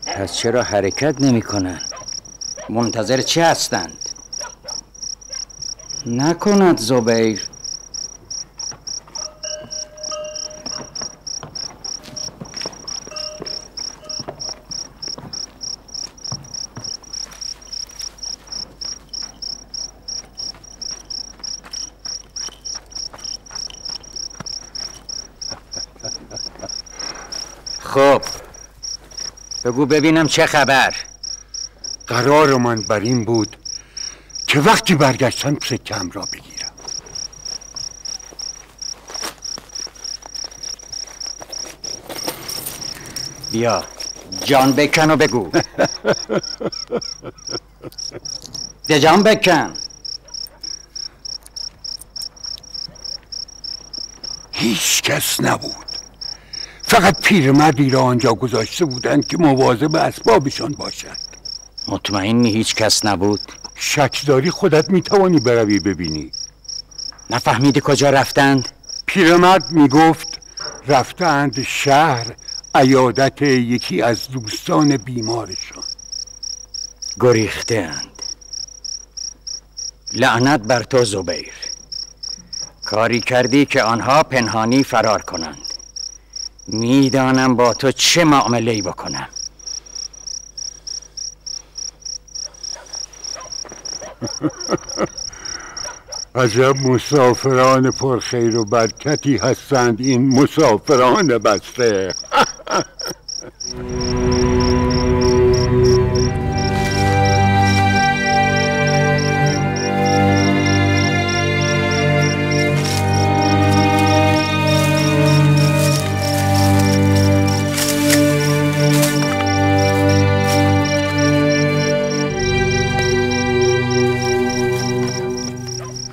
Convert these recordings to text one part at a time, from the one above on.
پس چرا حرکت نمی کنن؟ منتظر چه هستند؟ نکند زبیر. خب بگو ببینم چه خبر؟ قرار من بر این بود که وقتی برگشتم سکم را بگیرم. بیا جان بکن و بگو. ده جان بکن. هیچ کس نبود، فقط پیرمردی را آنجا گذاشته بودند که مواظب اسبابشان باشد. مطمئنی هیچ کس نبود؟ شک داری خودت میتوانی بروی ببینی. نفهمیدی کجا رفتند؟ پیرمرد میگفت رفتند شهر عیادت یکی از دوستان بیمارشان. گریخته‌اند. لعنت بر تو زبیر. کاری کردی که آنها پنهانی فرار کنند. میدانم با تو چه معامله‌ای بکنم. عجب مسافران پرخیر و برکتی هستند این مسافران بسته.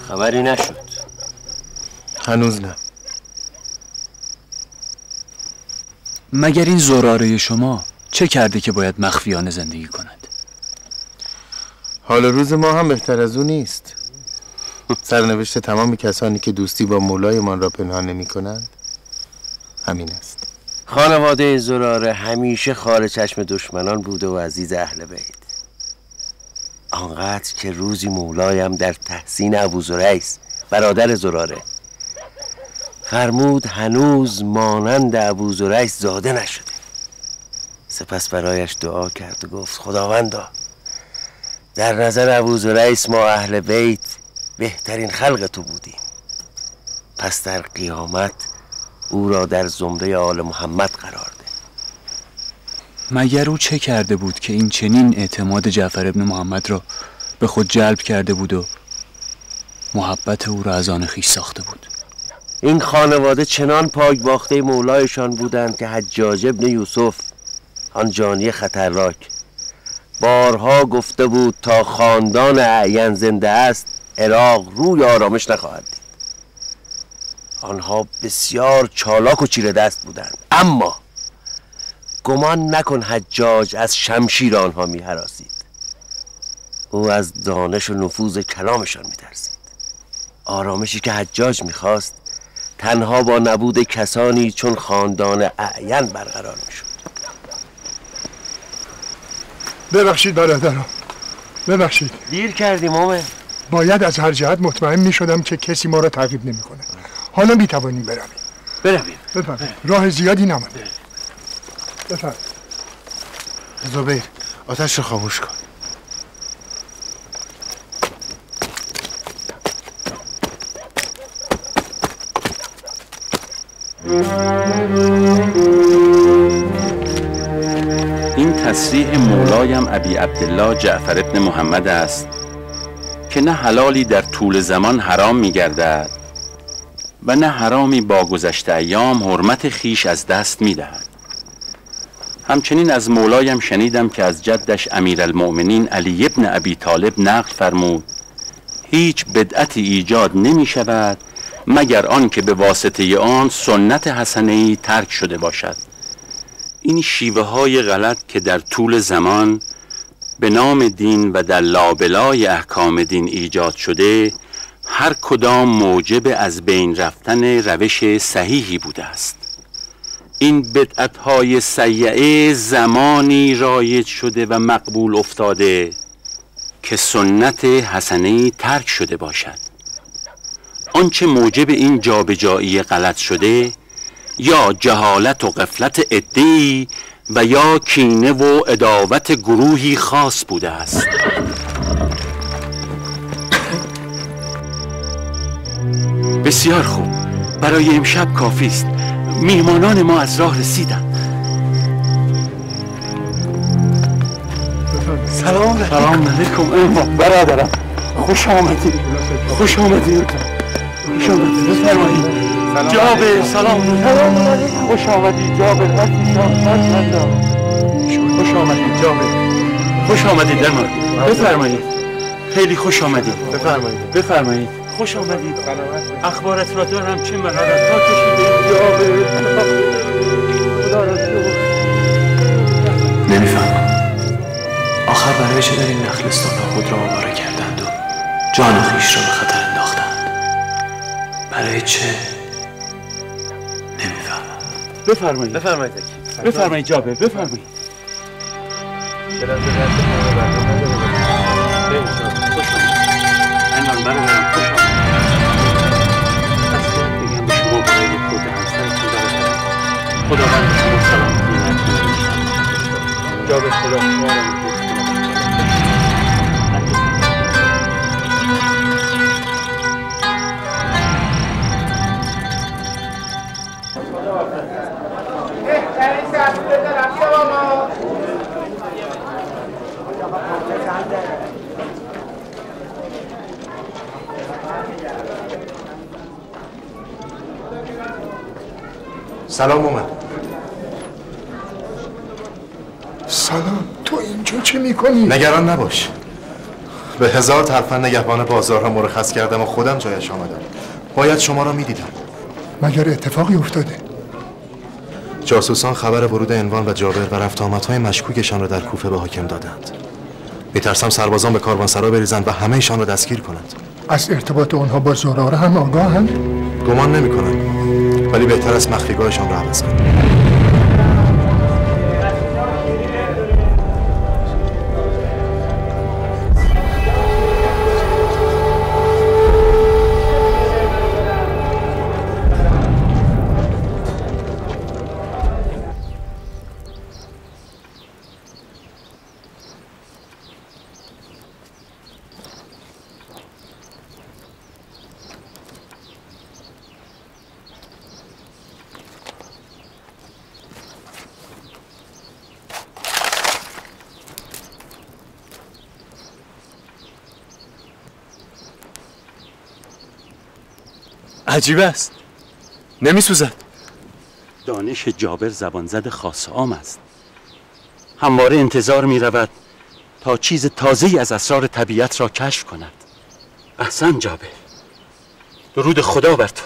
خبری نشد؟ هنوز نه. مگر این زراره شما چه کرده که باید مخفیانه زندگی کند؟ حال روز ما هم بهتر از او نیست. سرنوشت تمام کسانی که دوستی با مولایمان را پنهان نمی کنند همین است. خانواده زراره همیشه خار چشم دشمنان بوده و عزیز اهل بیت، آنقدر که روزی مولایم در تحسین ابوزریس برادر زراره فرمود هنوز مانند ابوزریس زاده نشده. سپس برایش دعا کرد و گفت خداوندا در نظر ابوزریس ما اهل بیت بهترین خلق تو بودیم، پس در قیامت او را در زمره آل محمد قرار ده. مگر او چه کرده بود که این چنین اعتماد جعفر ابن محمد را به خود جلب کرده بود و محبت او را از آن خویش ساخته بود؟ این خانواده چنان پاک باخته مولایشان بودند که حجاج ابن یوسف آن جانی خطرناک بارها گفته بود تا خاندان اعین زنده است عراق روی آرامش نخواهد دید. آنها بسیار چالاک و چیره دست بودند، اما گمان نکن حجاج از شمشیر آنها می هراسید. او از دانش و نفوذ کلامشان می ترسید. آرامشی که حجاج می خواست تنها با نبود کسانی چون خاندان اعین برقرار می شد. ببخشید برادران، ببخشید. دیر کردیم مومن. باید از هر جهت مطمئن می شدم که کسی ما را تعقیب نمی کنه. حالا می توانیم برویم. بفرمایید. راه زیادی نمانده. بفرمایید. زبیر آتش رو خاموش کن. این تصریح مولایم ابی عبدالله جعفر ابن محمد است که نه حلالی در طول زمان حرام می گردد و نه حرامی با گذشت ایام حرمت خیش از دست می دهد. همچنین از مولایم شنیدم که از جدش امیرالمؤمنین علی ابن ابی طالب نقل فرمود هیچ بدعتی ایجاد نمی شود مگر آن که به واسطه آن سنت حسنه‌ای ترک شده باشد. این شیوه های غلط که در طول زمان به نام دین و در لابلای احکام دین ایجاد شده هر کدام موجب از بین رفتن روش صحیحی بوده است. این بدعت‌های سیئه زمانی رایج شده و مقبول افتاده که سنت حسنه ترک شده باشد. آنچه موجب این جابجایی غلط شده یا جهالت و غفلت عده‌ای و یا کینه و عداوت گروهی خاص بوده است. بسیار خوب، برای امشب کافی است. میهمانان ما از راه رسیدند. سلام علیکم امام برادرم. خوش آمدید. خوش آمدید. خوش آمدید. بفرمایید. جابر سلام علیکم. خوش آمدید جابر. خوش آمدید جابر. خوش آمدید امام. بفرمایید. خیلی خوش آمدید. بفرمایید. خوش آمدید. اخبارت را دارم. چه مهارت ها کشیده جابر. خدا را شکر. نمیفهمم آخر برای چه در این نخلستان خود را آواره کردند و جان خویش را به خطر انداختند؟ برای چه؟ نمیفهمم. بفرمایید جابر. بفرمایید. انوان برادرم خوش آمدید. اصلا بگم به شما برای خود همسرتون برادرم خداوند شما سلامتی نکنه. جابر خدا شما را سلام اومد. سلام. تو اینجا چه میکنی؟ نگران نباش. به هزار ترفند نگهبان بازارها مرخص کردم و خودم جایش آمدم. باید شما را میدیدم. مگر اتفاقی افتاده؟ جاسوسان خبر ورود عنوان و جابر و رفت آمدهای مشکوکشان را در کوفه به حاکم دادند. میترسم سربازان به کاروانسرا بریزند و همه ایشان را دستگیر کنند. از ارتباط آنها با زراره هم آگاهند؟ گمان نمی‌کنم، ولی بهتر است مخفیگاهشان را عوض کنیم. عجیب است. نمیسوزد. دانش جابر زبان زد خاص عام است. همواره انتظار می رود تا چیز تازه‌ای از اسرار طبیعت را کشف کند. احسن جابر. درود خدا بر تو.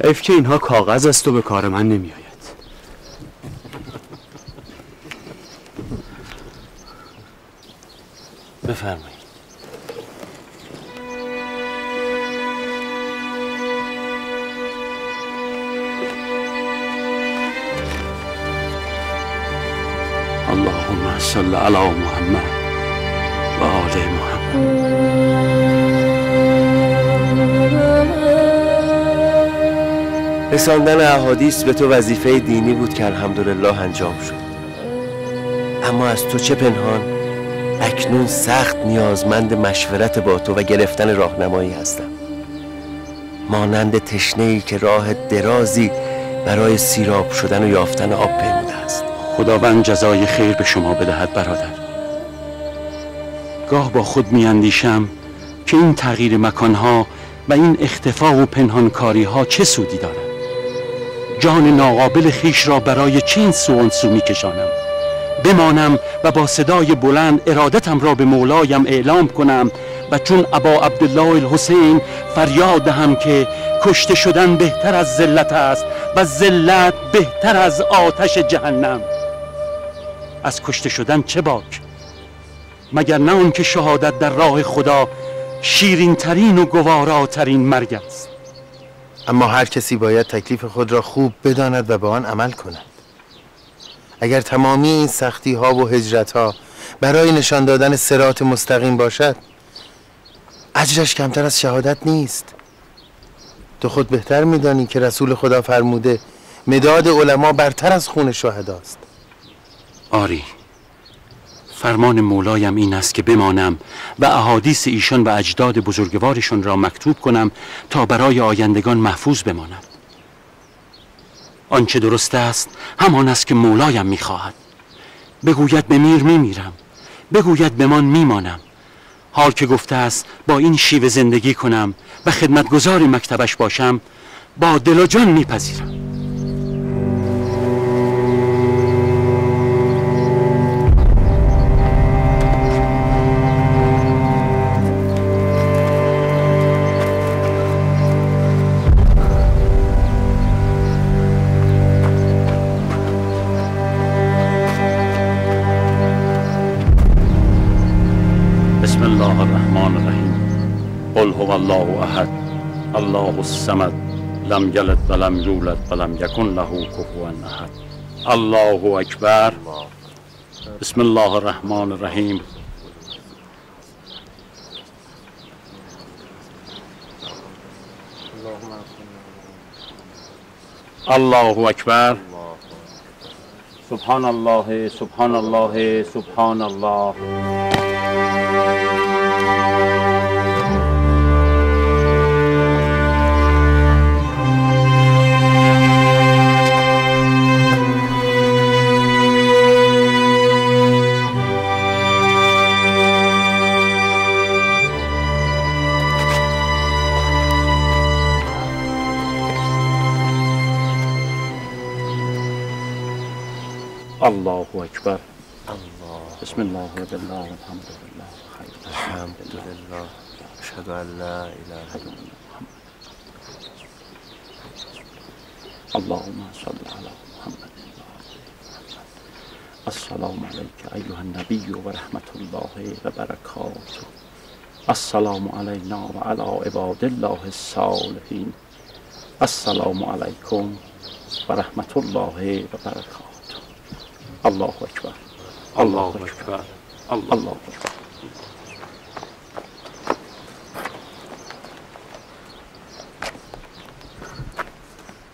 حیف که اینها کاغذ است و به کار من نمی آید. بفرمایید. اللهم صل علی محمد و آل محمد. رساندن احادیث به تو وظیفه دینی بود که الحمدلله انجام شد. اما از تو چه پنهان؟ اکنون سخت نیازمند مشورت با تو و گرفتن راهنمایی هستم. مانند تشنه‌ای که راه درازی برای سیراب شدن و یافتن آب پیموده است. خداوند جزای خیر به شما بدهد برادر. گاه با خود میاندیشم که این تغییر مکانها و این اختفا و پنهانکاریها چه سودی دارد. جان ناقابل خیش را برای چه این سو آن سو میکشانم؟ بمانم و با صدای بلند ارادتم را به مولایم اعلام کنم و چون ابا عبدالله الحسین فریاد دهم که کشته شدن بهتر از ذلت است و ذلت بهتر از آتش جهنم. از کشته شدن چه باک؟ مگر نه آن که شهادت در راه خدا شیرین ترین و گواراترین مرگ است. اما هر کسی باید تکلیف خود را خوب بداند و به آن عمل کند. اگر تمامی این سختی ها و هجرت ها برای نشان دادن صراط مستقیم باشد، اجرش کمتر از شهادت نیست. تو خود بهتر میدانی که رسول خدا فرموده مداد علما برتر از خون شهداست. آری، فرمان مولایم این است که بمانم و احادیث ایشان و اجداد بزرگوارشان را مکتوب کنم تا برای آیندگان محفوظ بمانم. آنچه درست است همان است که مولایم میخواهد. بگوید بمیر میمیرم، بگوید بمان میمانم. حال که گفته است با این شیوه زندگی کنم و خدمتگزار مکتبش باشم، با دل و جان میپذیرم. بسم الله الرحمن الرحیم. قل هو الله احد الله الصمد لم یلد ولم یولد ولم یکن له کفوا احد. الله اکبر. بسم الله الرحمن الرحیم. الله اکبر. سبحان الله سبحان الله سبحان الله. الله اکبر. بسم الله و بالله الحمد لله الحمد لله اشهد ان لا اله الا الله. اللهم صل على محمد. السلام علیک ایها النبی و رحمت الله و برکاته. السلام علینا و علی عباد الله الصالحین. السلام علیکم و رحمت الله و برکاته. الله اکبر. الله اکبر. الله اکبر.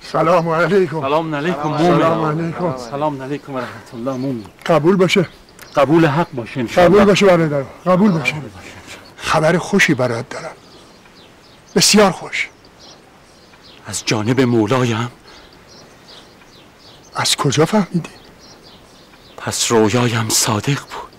سلام علیکم. سلام علیکم مومن. سلام علیکم. سلام علیکم و رحمت الله مومن. قبول باشه. قبول حق باشه ان شاء الله. قبول باشه برادرم. قبول باشه. خبر خوشی برات دارم. بسیار خوش. از جانب مولایم. از کجا فهمیدی؟ پس رویایم صادق بود.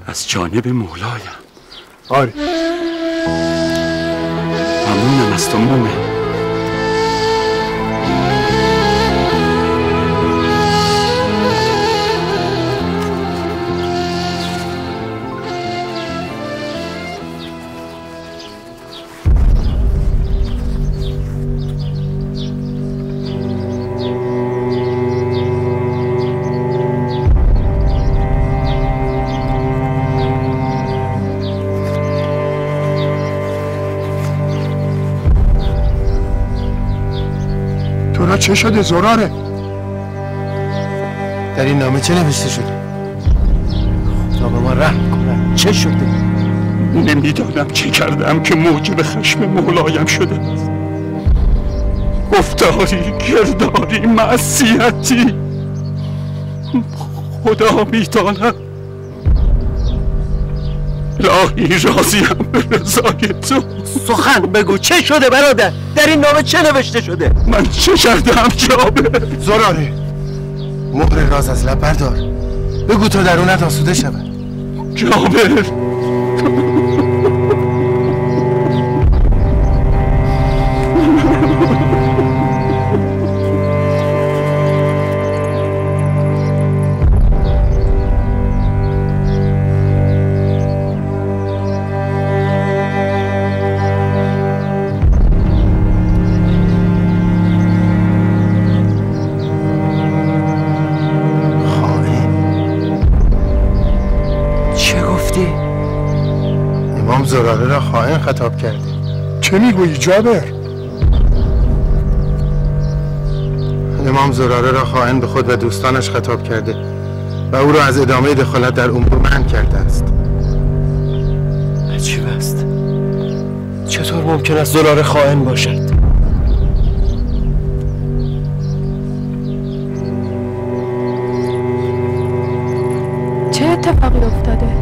از جانب مولایم. آره. ممنونم از تو مومن. چه شده زراره؟ در این نامه چه نوشته شده؟ تا به ما رحم کنه. چه شده؟ نمیدانم چه کردم که موجب خشم مولایم شده. گفتاری، کرداری، معصیتی. خدا میداند الهی راضیم به رضای تو. سخن بگو، چه شده برادر؟ در این نامه چه نوشته شده؟ من چه کردم جابر؟ زراره، مهر راز از لب بردار، بگو تا درونت آسوده شود. جابر، زراره را خائن خطاب کرده. چه میگویی جابر؟ امام زراره را خائن به خود و دوستانش خطاب کرده و او را از ادامه دخالت در امور منع کرده است. عجیب است. چطور ممکن است زراره خائن باشد؟ چه اتفاقی افتاده؟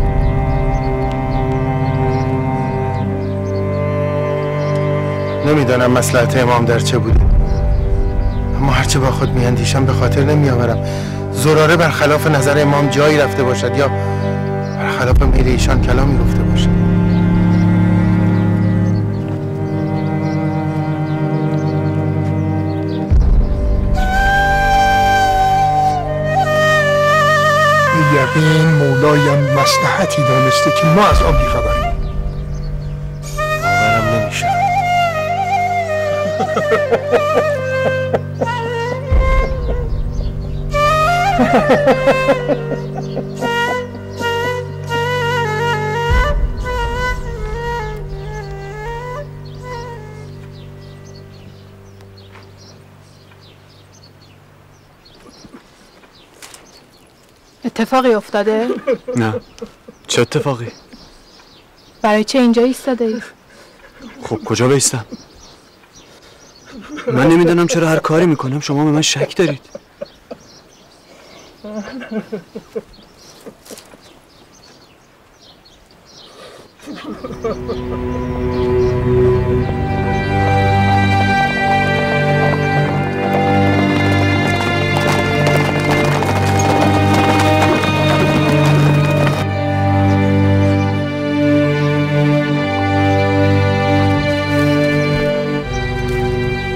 نمیدانم مصلحت امام در چه بوده، اما هرچه با خود میاندیشم به خاطر نمیآورم زراره برخلاف نظر امام جایی رفته باشد یا برخلاف میل ایشان کلامی گفته باشد. به یقین مولایم مصلحتی دانسته که ما از آن بیخبریم. باورم نمیشه. اتفاقی افتاده؟ نه. چه اتفاقی؟ برای چه اینجا ایستاده ای؟ خب کجا بیستم؟ من نمیدونم چرا هر کاری میکنم شما به من شک دارید.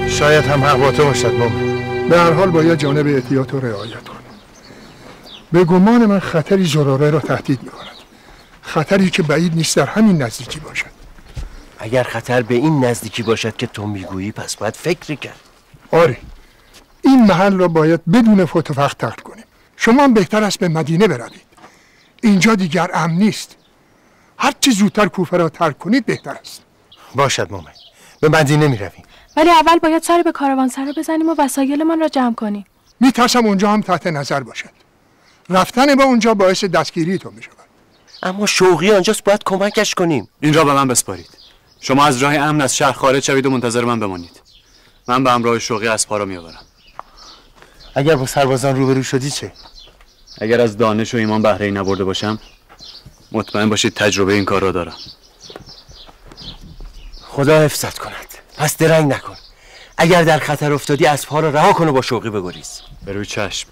شاید هم حق با تو باشد مومن. به هر حال باید جانب احتیاط رو رعایت کنیم. به گمان من خطری زراره را تهدید می‌کند. خطری که بعید نیست در همین نزدیکی باشد. اگر خطر به این نزدیکی باشد که تو میگویی پس باید فکر کرد. آره، این محل را باید بدون فوت و فخر ترک کنیم. شما هم بهتر است به مدینه بروید. اینجا دیگر امن نیست. هر چه زودتر کوفه را ترک کنید بهتر است. باشد مومن، به مدینه میرویم. ولی اول باید سر به کاروانسرا بزنیم و وسایلمان را جمع کنیم. میترسم اونجا هم تحت نظر باشد. رفتن با اونجا باعث دستگیری تو میشود. اما شوقی آنجاست، باید کمکش کنیم. این را به من بسپارید. شما از راه امن از شهر خارج شوید و منتظر من بمانید. من به همراه شوقی اسب‌ها را میآورم. اگر با سربازان روبرو شدی چه؟ اگر از دانش و ایمان بهره‌ای نبرده باشم مطمئن باشید تجربه این کار را دارم. خدا حفظت کند. پس درنگ نکن. اگر در خطر افتادی اسب‌ها را رها کن و با شوقی بگریز. به روی چشم.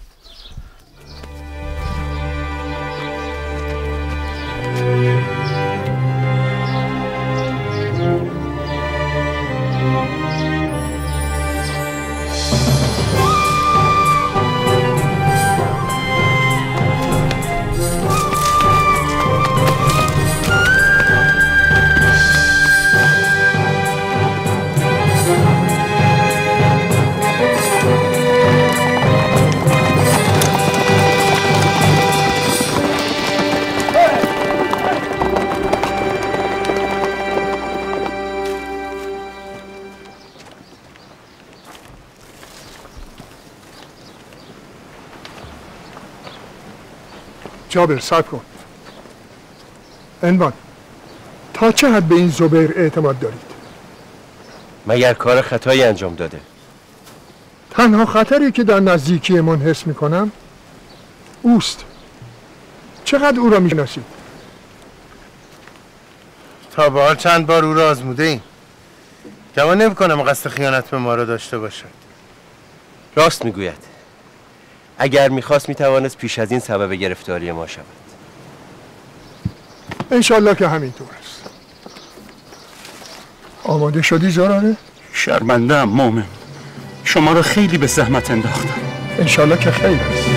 جابر صبر کن. عنوان، تا چه حد به این زبیر اعتماد دارید؟ مگر کار خطایی انجام داده؟ تنها خطری که در نزدیکیمان حس میکنم اوست. چقدر او را میشناسید؟ تا به حال چند بار او را آزموده ایم. گمان نمی‌کنم قصد خیانت به ما را داشته باشد. راست میگوید. اگر میخواست میتوانست پیش از این سبب گرفتاری ما شود. انشالله که همینطور است. آماده شدی زراره؟ شرمنده ام مومن، شما را خیلی به زحمت انداختم. انشالله که خیر است.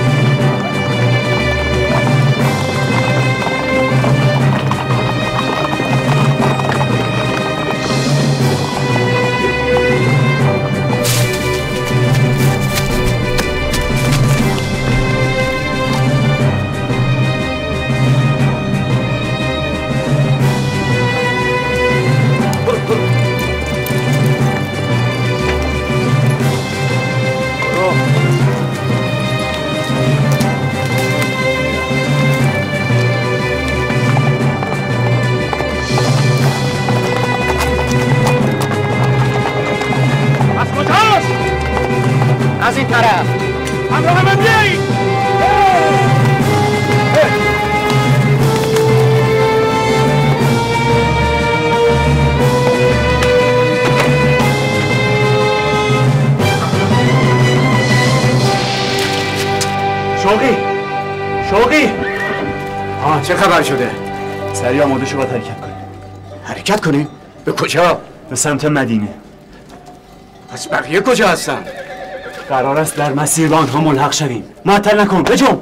از این طرف همراه من بیایید. شوقی چه خبر شده؟ سریع آماده شو باید حرکت کنیم. حرکت کنیم؟ به کجا؟ به سمت مدینه. پس بقیه کجا هستن؟ قرار است در مسیر به آنها ملحق شویم. معطل نکن، بجنب.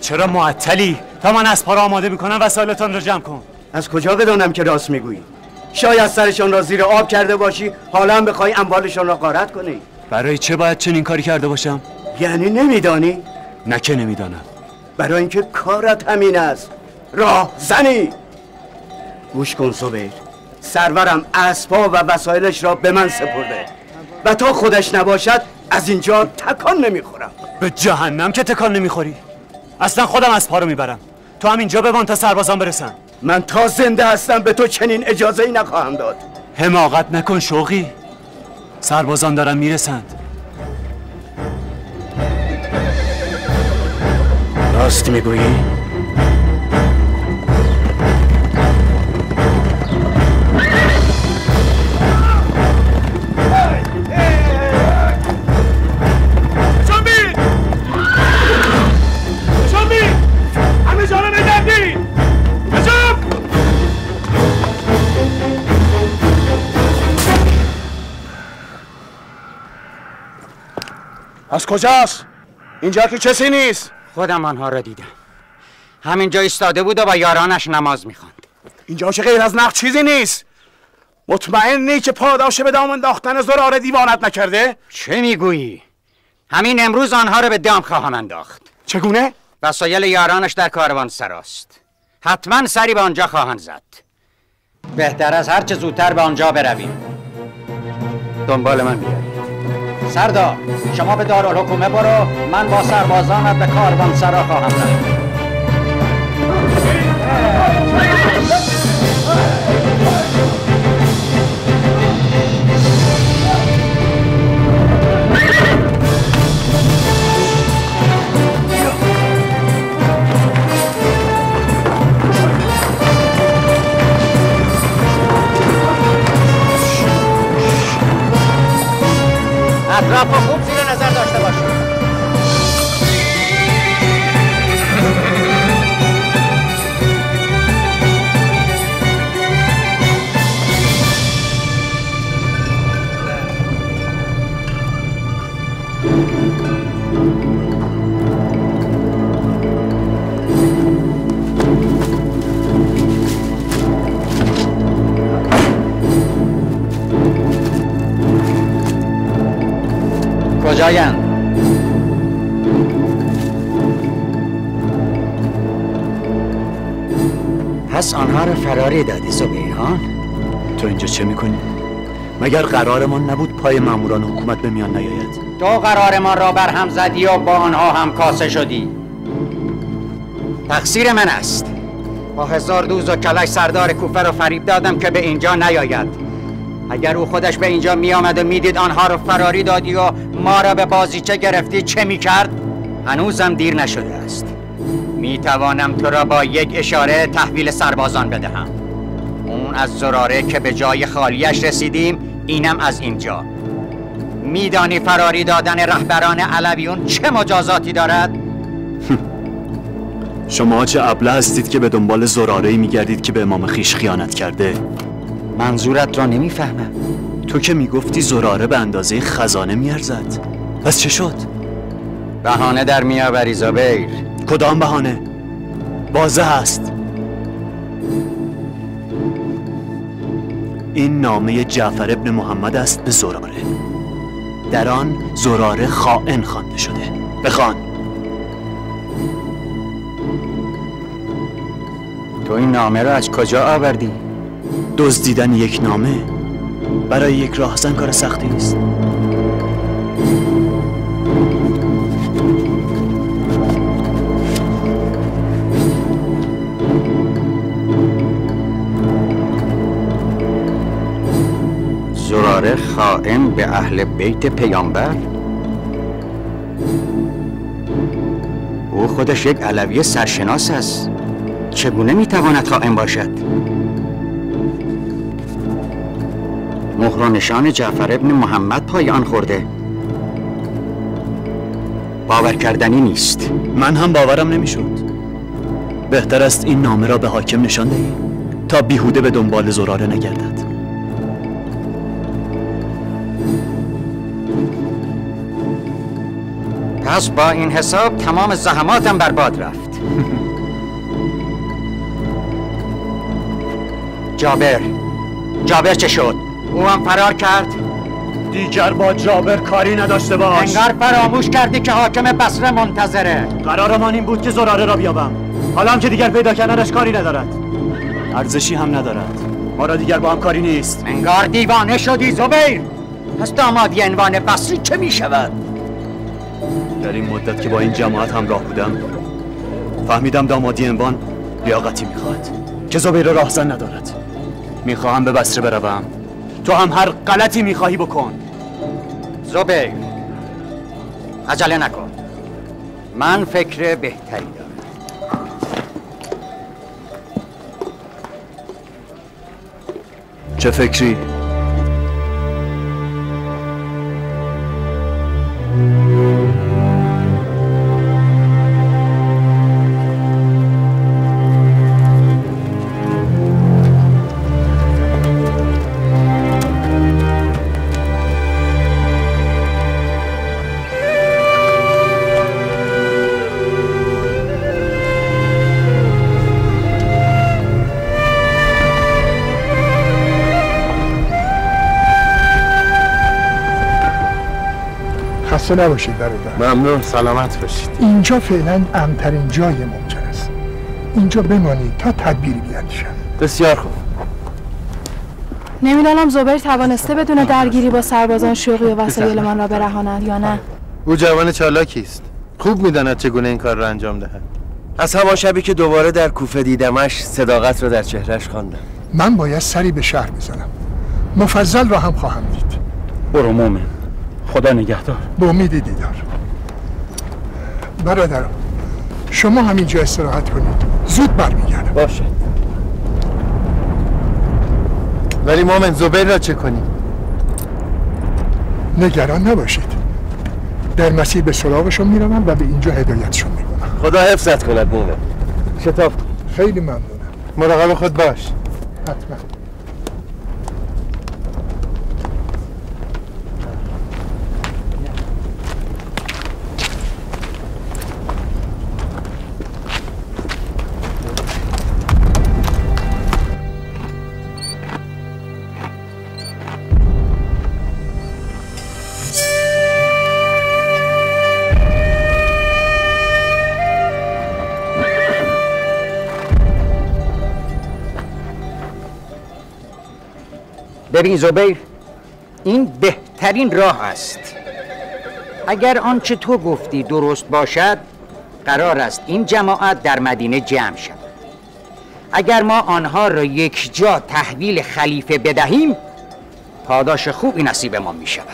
چرا معطلی؟ تا من اسب‌ها را آماده میکنم وسایلتان را جمع کن. از کجا بدانم که راست میگویی؟ شاید سرشان را زیر آب کرده باشی، حالا هم بخوای اموالشان را غارت کنی. برای چه باید چنین کاری کرده باشم؟ یعنی نمیدانی؟ نه که نمیدانم. برای اینکه کارت همین است، راه زنی. گوش کن صبیر، سرورم اسبا و وسایلش را به من سپرده و تا خودش نباشد از اینجا تکان نمیخورم. به جهنم که تکان نمیخوری. اصلا خودم اسب‌ها رو میبرم. تو هم اینجا بمان تا سربازان برسن. من تا زنده هستم به تو چنین اجازه‌ای نخواهم داد. حماقت نکن شوقی. سربازان دارن میرسند. راست میگویی؟ از کجاست؟ اینجا که کسی نیست. خودم آنها را دیدم. همینجا ایستاده بود و با یارانش نماز میخواند. اینجا که غیر از نقد چیزی نیست. مطمئنی که پاداش به دام انداختن زراره دیوانت نکرده؟ چه میگویی؟ همین امروز آنها را به دام خواهم انداخت. چگونه؟ وسایل یارانش در کاروان سراست. حتما سری به آنجا خواهند زد. بهتر از هر چه زودتر به آنجا برویم. دنبال من بیایید. سردار، شما به دارالحکومه برو، من با سربازانت به کاروان سرا خواهم رفت. اطراف رو خوب زیر نظر داشته باشید. کجایند؟ پس آنها رو فراری دادی سبیهان؟ تو اینجا چه میکنی؟ مگر قرارمان نبود پای ماموران حکومت به میان نیاید؟ تو قرارمان را برهم زدی و با آنها هم کاسه شدی. تقصیر من است. با 1000 دوز و کلش سردار کوفه رو فریب دادم که به اینجا نیاید. اگر او خودش به اینجا می آمد و میدید آنها رو فراری دادی و ما را به بازیچه گرفتی چه می کرد؟ هنوزم دیر نشده است. می توانم تو را با یک اشاره تحویل سربازان بدهم. اون از زراره که به جای خالیش رسیدیم، اینم از اینجا. میدانی فراری دادن رهبران علویون چه مجازاتی دارد؟ شما چه ابله هستید که به دنبال زراره‌ای میگردید که به امام خویش خیانت کرده؟ منظورت را نمیفهمم. تو که میگفتی زراره به اندازه خزانه میارزد، پس چه شد؟ بهانه در میآوری زبیر. کدام بهانه؟ واضح است. این نامه جعفر ابن محمد است به زراره. در آن زراره خائن خوانده شده. بخوان. تو این نامه را از کجا آوردی؟ دزدیدن یک نامه برای یک راهزن کار سختی نیست. زراره خائن به اهل بیت پیامبر؟ او خودش یک علوی سرشناس است. چگونه میتواند خائن باشد؟ مهر و نشان جعفر ابن محمد پای آن خورده. باور کردنی نیست. من هم باورم نمیشد. بهتر است این نامه را به حاکم نشان دهی تا بیهوده به دنبال زراره نگردد. پس با این حساب تمام زحماتم برباد رفت. جابر چه شد؟ او هم فرار کرد؟ دیگر با جابر کاری نداشته باش. انگار فراموش کردی که حاکم بصره منتظره. قرارمان این بود که زراره را بیابم. حالا هم که دیگر پیدا کردنش کاری ندارد. ارزشی هم ندارد. ما را دیگر با هم کاری نیست. انگار دیوانه شدی زبیر. پس دامادی عنوان بصری چه می شود؟ در این مدت که با این جماعت همراه بودم فهمیدم دامادی عنوان لیاقتی میخواهد که زبیر راهزن ندارد. میخواهم به بصره بروم. تو هم هر غلطی میخواهی بکن. زبیر عجله نکن. من فکر بهتری دارم. چه فکری؟ خسته نباشید برادر. ممنون. سلامت باشید. اینجا فعلا امن‌ترین جای ممکن است. اینجا بمانید تا تدبیری بیاندیشم. بسیار خوب. نمیدانم زبیر توانسته بدون درگیری با سربازان شوقی و وسایل من را برهاند یا نه. او جوان چالاکی است. خوب میداند چگونه این کار را انجام دهد. از همان شبی که دوباره در کوفه دیدمش صداقت را در چهرهش خواندم. من باید سری به شهر بزنم. مفضل را هم خواهم دید. برو مومن. خدا نگهدار. به امید دیدار. برادرم شما همینجا استراحت کنید. زود برمیگردم. باشه. ولی مومن زبیر را چه کنیم؟ نگران نباشید. در مسیر به سراغشون میروم و به اینجا هدایتشون میکنم. خدا حفظت کند مومن. شتاب. خیلی ممنونم. مراقب خود باش. حتما. ببین زبیر، این بهترین راه است. اگر آنچه تو گفتی درست باشد، قرار است این جماعت در مدینه جمع شود. اگر ما آنها را یک جا تحویل خلیفه بدهیم پاداش خوبی نصیب ما می شود.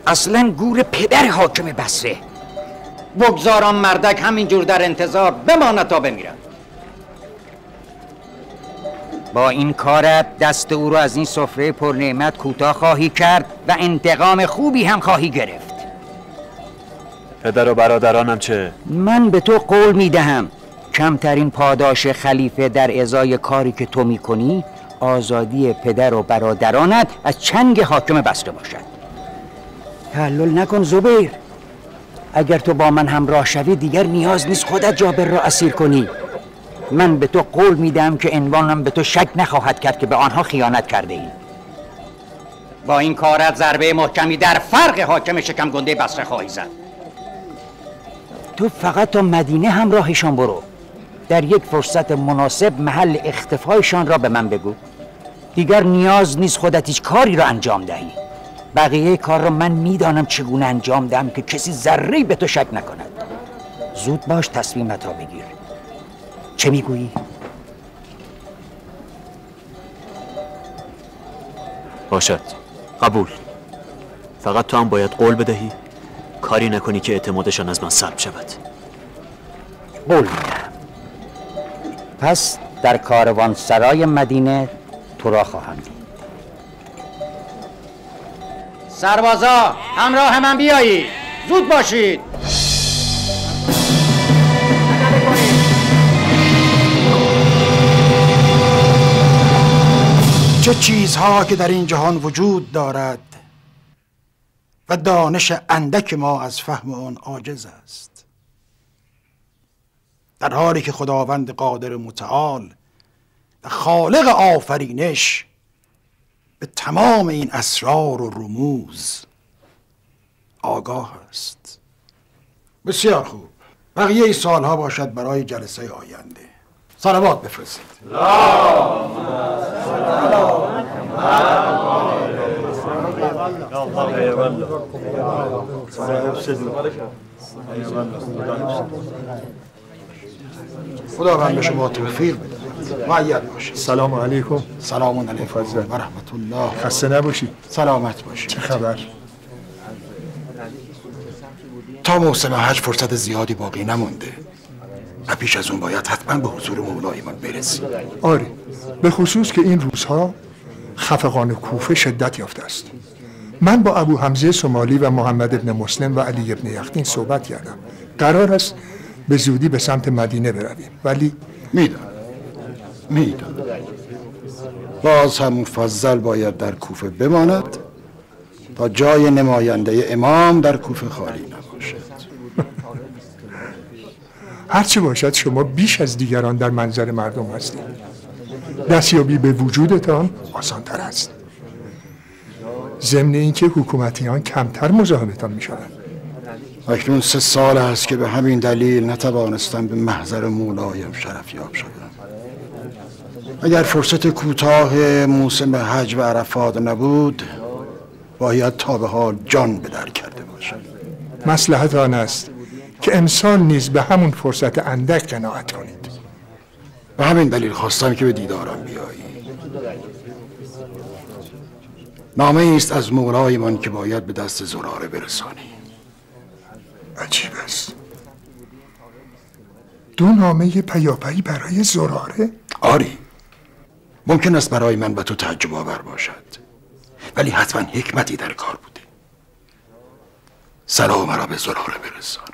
اصلا گور پدر حاکم بصره. بگذارم مردک همینجور در انتظار بماند تا بمیرد. با این کارت دست او را از این سفره پر نعمت کوتاه خواهی کرد و انتقام خوبی هم خواهی گرفت. پدر و برادرانم چه؟ من به تو قول می دهم کمترین پاداش خلیفه در ازای کاری که تو می کنی آزادی پدر و برادرانت از چنگ حاکم بصره باشد. تحلل نکن زبیر. اگر تو با من همراه شوی دیگر نیاز نیست خودت جابر را اسیر کنی. من به تو قول میدم که عنوانم به تو شک نخواهد کرد که به آنها خیانت کرده ای. با این کارت ضربه محکمی در فرق حاکم شکم گنده بصره خواهی زد. تو فقط تا مدینه همراهشان برو. در یک فرصت مناسب محل اختفایشان را به من بگو. دیگر نیاز نیست خودت هیچ کاری را انجام دهی. بقیه کار را من میدانم چگونه انجام دهم که کسی ذره‌ای به تو شک نکند. زود باش تصمیمت را بگیر. چه میگویی؟ باشد، قبول. فقط تو هم باید قول بدهی کاری نکنی که اعتمادشان از من سلب شود. قول میدم. پس در کاروانسرای مدینه تو را خواهم دید. سربازا همراه من بیایید. زود باشید. چه چیزها که در این جهان وجود دارد و دانش اندک ما از فهم آن عاجز است، در حالی که خداوند قادر متعال و خالق آفرینش به تمام این اسرار و رموز آگاه است. بسیار خوب. بقیه ای سالها باشد برای جلسه آینده. صلوات بفرستید. خداوند به شما توفیق بده. معید باشید. سلام علیکم. سلام علیکم و رحمت الله. خسته نباشید. سلامت باشید. چه خبر؟ تا موسم حج فرصت زیادی باقی نمونده و پیش از اون باید حتما به حضور مولایمان برسیم. آره، به خصوص که این روزها خفقان کوفه شدت یافته است. من با ابو حمزه سمالی و محمد ابن مسلم و علی ابن یختین صحبت کردم. قرار است به زودی به سمت مدینه برویم، ولی میدانم باز هم مفضل باید در کوفه بماند تا جای نماینده امام در کوفه خالی نباشد. هرچه باشد شما بیش از دیگران در منظر مردم هستید. دستیابی به وجودتان آسان‌تر است. ضمن اینکه حکومتیان کمتر مزاحمتان می‌شوند. اکنون 3 سال است که به همین دلیل نتوانستم به محضر مولایم شرفیاب شدم. اگر فرصت کوتاه موسم حج و عرفات نبود باید تا به حال جان به در کرده باشد. مصلحت آن است که انسان نیز به همون فرصت اندک قناعت کنید. به همین دلیل خواستم که به دیدارم بیایی. نامه است از مولایمان که باید به دست زراره برسانی. عجیب است. 2 نامه پیاپی برای زراره؟ آری. ممکن است برای من و تو تعجب آور باشد، ولی حتما حکمتی در کار بوده. سلام را به زراره برسان.